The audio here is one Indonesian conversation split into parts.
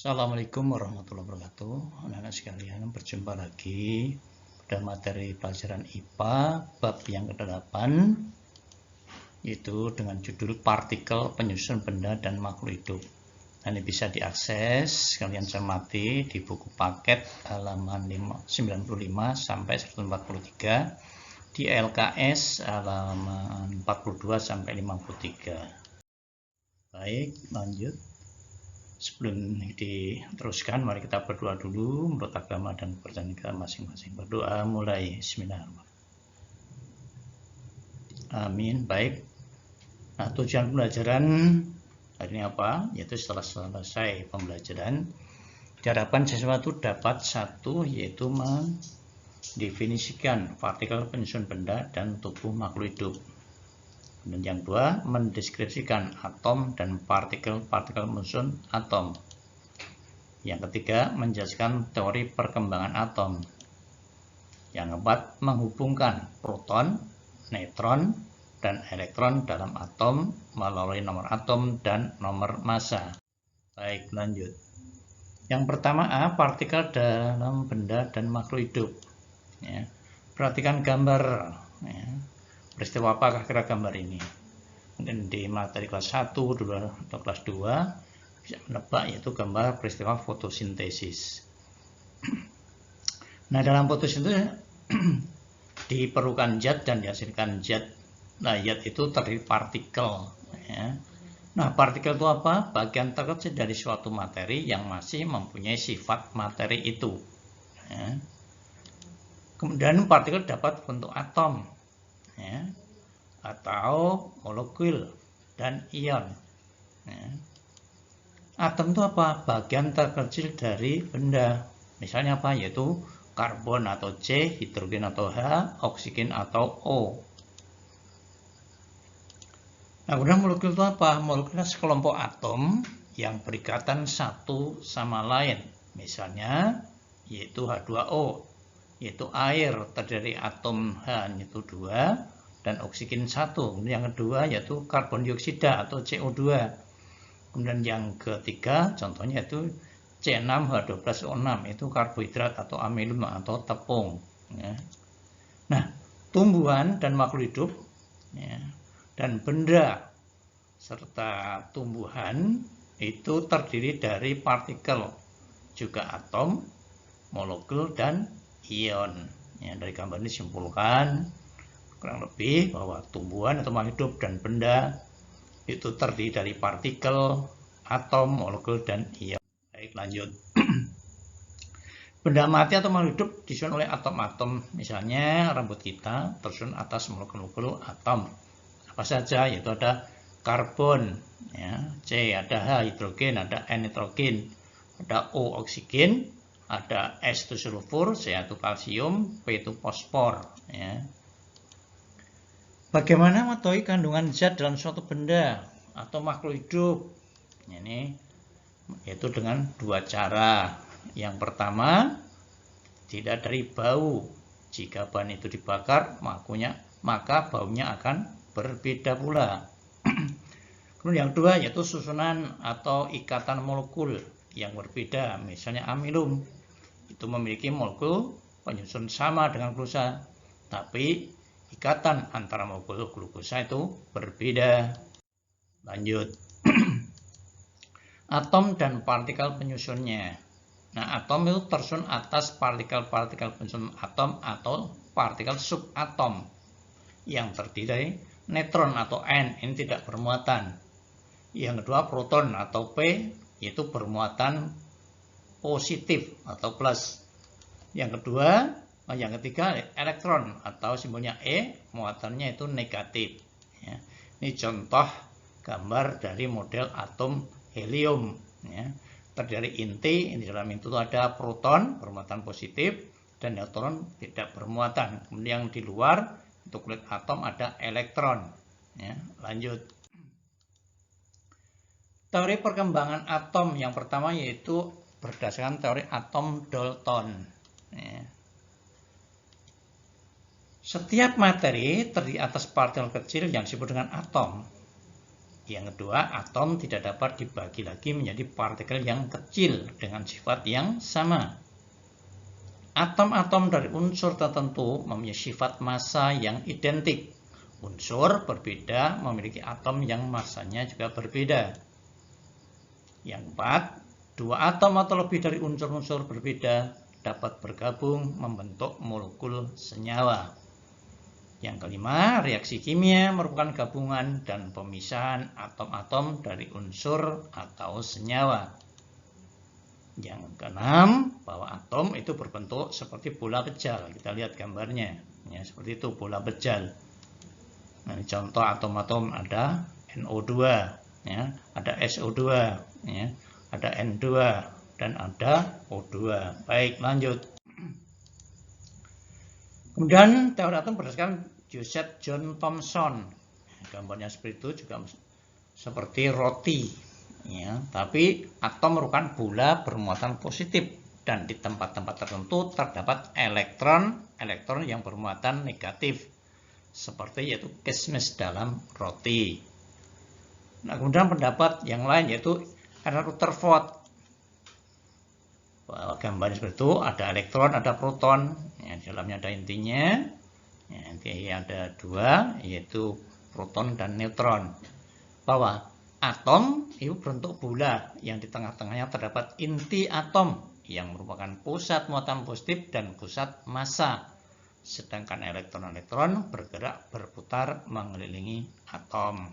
Assalamualaikum warahmatullahi wabarakatuh. Anak-anak sekalian, berjumpa lagi pada materi pelajaran IPA bab yang ke-8, yaitu dengan judul partikel, penyusun benda dan makhluk hidup. Ini bisa diakses, kalian cermati di buku paket halaman 95 sampai 143, di LKS halaman 42 sampai 53. Baik, lanjut. Sebelum diteruskan, mari kita berdoa dulu menurut agama dan kepercayaan kita masing-masing. Berdoa mulai. Bismillahirrahmanirrahim. Amin. Baik. Nah, tujuan pembelajaran hari ini apa? Yaitu setelah selesai pembelajaran, diharapkan sesuatu dapat satu, yaitu mendefinisikan partikel, penyusun benda dan tubuh makhluk hidup. Dan yang kedua, mendeskripsikan atom dan partikel-partikel penyusun atom. Yang ketiga, menjelaskan teori perkembangan atom. Yang keempat, menghubungkan proton, neutron, dan elektron dalam atom melalui nomor atom dan nomor massa. Baik, lanjut. Yang pertama, A, partikel dalam benda dan makhluk hidup. Ya. Perhatikan gambar. Ya. Peristiwa apakah kira gambar ini? Mungkin di materi kelas 1, 2, atau kelas 2 bisa menebak, yaitu gambar peristiwa fotosintesis. Nah, dalam fotosintesis diperlukan zat dan dihasilkan zat. Nah, zat itu terdiri partikel. Ya. Nah, partikel itu apa? Bagian terkecil dari suatu materi yang masih mempunyai sifat materi itu. Ya. Kemudian partikel dapat bentuk atom. Ya, atau molekul dan ion. Ya. Atom itu apa? Bagian terkecil dari benda. Misalnya apa? Yaitu karbon atau C, hidrogen atau H, oksigen atau O. Nah, kemudian molekul itu apa? Molekul itu sekelompok atom yang berikatan satu sama lain. Misalnya yaitu H2O, yaitu air terdiri atom H yaitu 2 dan oksigen 1. Kemudian yang kedua yaitu karbon dioksida atau CO2. Kemudian yang ketiga contohnya itu C6H12O6, itu karbohidrat atau amilum atau tepung. Ya. Nah, tumbuhan dan makhluk hidup, ya, dan benda serta tumbuhan itu terdiri dari partikel, juga atom, molekul, dan ion. Ya, dari gambar ini simpulkan kurang lebih bahwa tumbuhan atau makhluk hidup dan benda itu terdiri dari partikel, atom, molekul, dan ion. Baik, lanjut. Benda mati atau makhluk hidup disusun oleh atom-atom. Misalnya rambut kita tersusun atas molekul-molekul atom. Apa saja? Yaitu ada karbon, ya, C, ada H, hidrogen, ada N, nitrogen, ada O, oksigen, ada S itu sulfur, C itu kalsium, P itu fosfor. Ya. Bagaimana mengetahui kandungan zat dalam suatu benda atau makhluk hidup? Ini yaitu dengan dua cara. Yang pertama, tidak dari bau. Jika bahan itu dibakar, maka baunya akan berbeda pula. Kemudian yang kedua yaitu susunan atau ikatan molekul yang berbeda. Misalnya amilum itu memiliki molekul penyusun sama dengan glukosa, tapi ikatan antara molekul glukosa itu berbeda. Lanjut. Atom dan partikel penyusunnya. Nah, atom itu tersusun atas partikel-partikel penyusun atom atau partikel subatom yang terdiri dari neutron atau N, ini tidak bermuatan. Yang kedua proton atau P, yaitu bermuatan positif atau plus. Yang ketiga elektron atau simbolnya E, muatannya itu negatif. Ya. Ini contoh gambar dari model atom helium. Ya. Terdiri inti, di dalam itu ada proton bermuatan positif dan neutron tidak bermuatan. Kemudian yang di luar untuk kulit atom ada elektron. Ya. Lanjut. Teori perkembangan atom yang pertama yaitu berdasarkan teori atom Dalton. Ya. Setiap materi terdiri atas partikel kecil yang disebut dengan atom. Yang kedua, atom tidak dapat dibagi lagi menjadi partikel yang kecil dengan sifat yang sama. Atom-atom dari unsur tertentu mempunyai sifat massa yang identik. Unsur berbeda memiliki atom yang massanya juga berbeda. Yang keempat, dua atom atau lebih dari unsur-unsur berbeda dapat bergabung membentuk molekul senyawa. Yang kelima, reaksi kimia merupakan gabungan dan pemisahan atom-atom dari unsur atau senyawa. Yang keenam, bahwa atom itu berbentuk seperti bola bejal. Kita lihat gambarnya, ya, seperti itu bola bejal. Nah, contoh atom-atom ada NO2, ya, ada SO2, ya, ada N2 dan ada O2. Baik, lanjut. Kemudian teori atom berdasarkan Joseph John Thomson. Gambarnya seperti itu juga seperti roti, ya, tapi atom merupakan bola bermuatan positif dan di tempat-tempat tertentu terdapat elektron yang bermuatan negatif, seperti yaitu kismis dalam roti. Nah, kemudian pendapat yang lain yaitu Rutherford. Gambarnya seperti itu, ada elektron, ada proton, ya, di dalamnya ada intinya, ya, intinya ada dua, yaitu proton dan neutron. Bahwa atom itu bentuk bola yang di tengah-tengahnya terdapat inti atom yang merupakan pusat muatan positif dan pusat massa, sedangkan elektron-elektron bergerak berputar mengelilingi atom.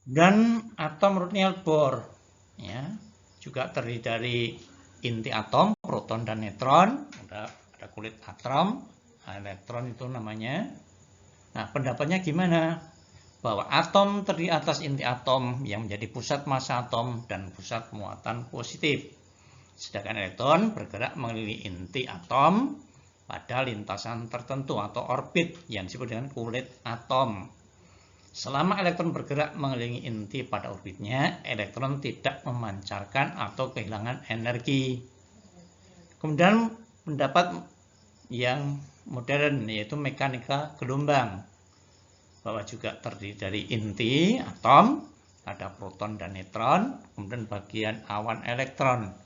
Dan atom menurut Niels Bohr, ya, juga terdiri dari inti atom, proton dan neutron. Ada kulit atom, elektron itu namanya. Nah, pendapatnya gimana? Bahwa atom terdiri atas inti atom yang menjadi pusat massa atom dan pusat muatan positif. Sedangkan elektron bergerak mengelilingi inti atom pada lintasan tertentu atau orbit yang disebut dengan kulit atom. Selama elektron bergerak mengelilingi inti pada orbitnya, elektron tidak memancarkan atau kehilangan energi. Kemudian pendapat yang modern yaitu mekanika gelombang, bahwa juga terdiri dari inti atom, ada proton dan neutron, kemudian bagian awan elektron.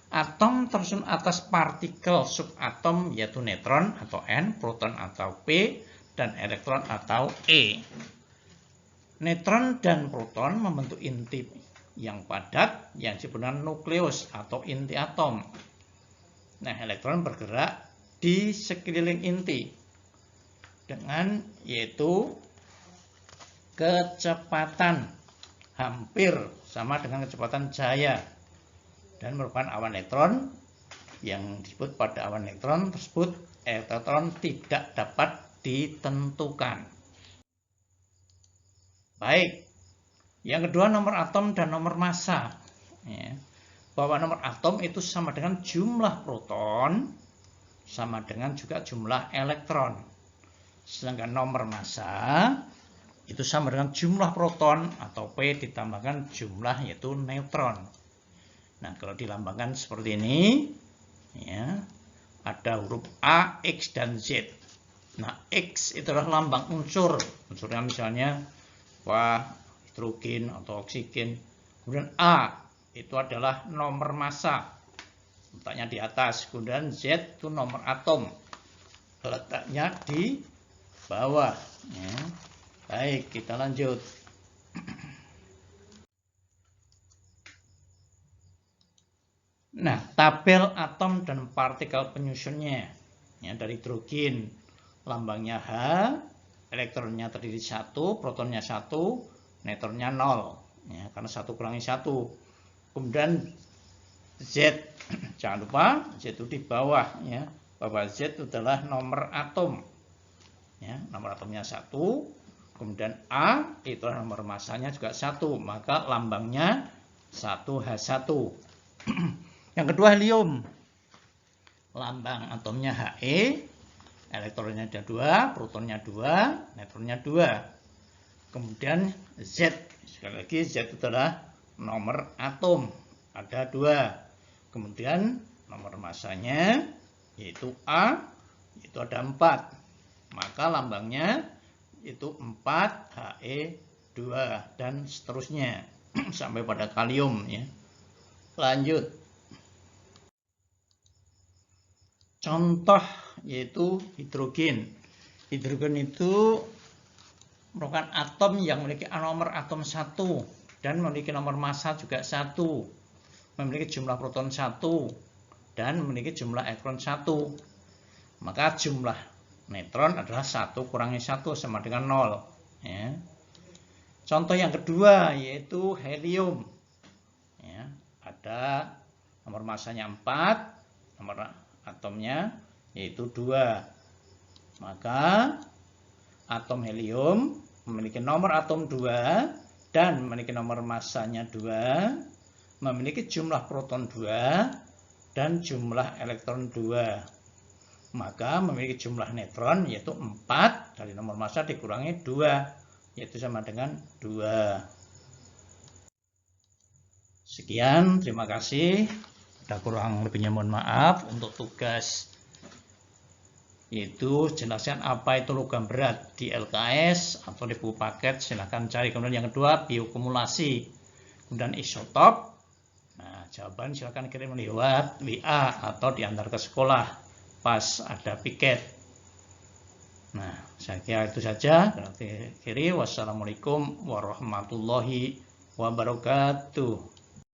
Atom tersusun atas partikel subatom yaitu neutron atau N, proton atau P, dan elektron atau E. Neutron dan proton membentuk inti yang padat yang disebut dengan nukleus atau inti atom. Nah, elektron bergerak di sekeliling inti dengan yaitu kecepatan hampir sama dengan kecepatan cahaya dan merupakan awan elektron yang disebut pada awan elektron tersebut elektron tidak dapat ditentukan. Baik, yang kedua nomor atom dan nomor massa, ya. Bahwa nomor atom itu sama dengan jumlah proton sama dengan juga jumlah elektron, sedangkan nomor massa itu sama dengan jumlah proton atau P ditambahkan jumlah yaitu neutron. Nah, kalau dilambangkan seperti ini, ya, ada huruf A, X dan Z. Nah, X itu adalah lambang unsur, unsurnya misalnya hidrogen atau oksigen. Kemudian A itu adalah nomor massa, letaknya di atas. Kemudian Z itu nomor atom, letaknya di bawah, ya. Baik, kita lanjut. Nah, tabel atom dan partikel penyusunnya, ya, dari hidrogen lambangnya H, elektronnya terdiri 1, protonnya 1, neutronnya 0, ya, karena 1 kurangi 1. Kemudian Z, jangan lupa Z itu di bawah, ya, bahwa Z itu adalah nomor atom, ya, nomor atomnya 1. Kemudian A itu nomor massanya juga 1, maka lambangnya 1H1. Yang kedua helium, lambang atomnya He, elektronnya ada 2, protonnya 2, neutronnya 2. Kemudian Z, sekali lagi Z itu adalah nomor atom, ada 2. Kemudian nomor massanya yaitu A, itu ada 4. Maka lambangnya itu 4He2. 2, dan seterusnya sampai pada kalium ya. Lanjut. Contoh yaitu hidrogen. Hidrogen itu merupakan atom yang memiliki nomor atom 1 dan memiliki nomor massa juga 1, memiliki jumlah proton 1 dan memiliki jumlah elektron 1. Maka jumlah neutron adalah 1 kurangi 1 sama dengan 0 ya. Contoh yang kedua yaitu helium ya. Ada nomor massanya 4, nomor atomnya yaitu 2. Maka atom helium memiliki nomor atom 2 dan memiliki nomor massanya 2, memiliki jumlah proton 2 dan jumlah elektron 2. Maka memiliki jumlah neutron yaitu 4 dari nomor massa dikurangi 2, yaitu sama dengan 2. Sekian, terima kasih. Ada kurang lebihnya mohon maaf. Untuk tugas yaitu jelaskan apa itu logam berat di LKS atau di buku paket, silahkan cari. Kemudian yang kedua biokumulasi, kemudian isotop. Nah, jawaban silahkan kirim lewat WA atau diantar ke sekolah pas ada piket. Nah, saya kira itu saja. Wassalamualaikum warahmatullahi wabarakatuh.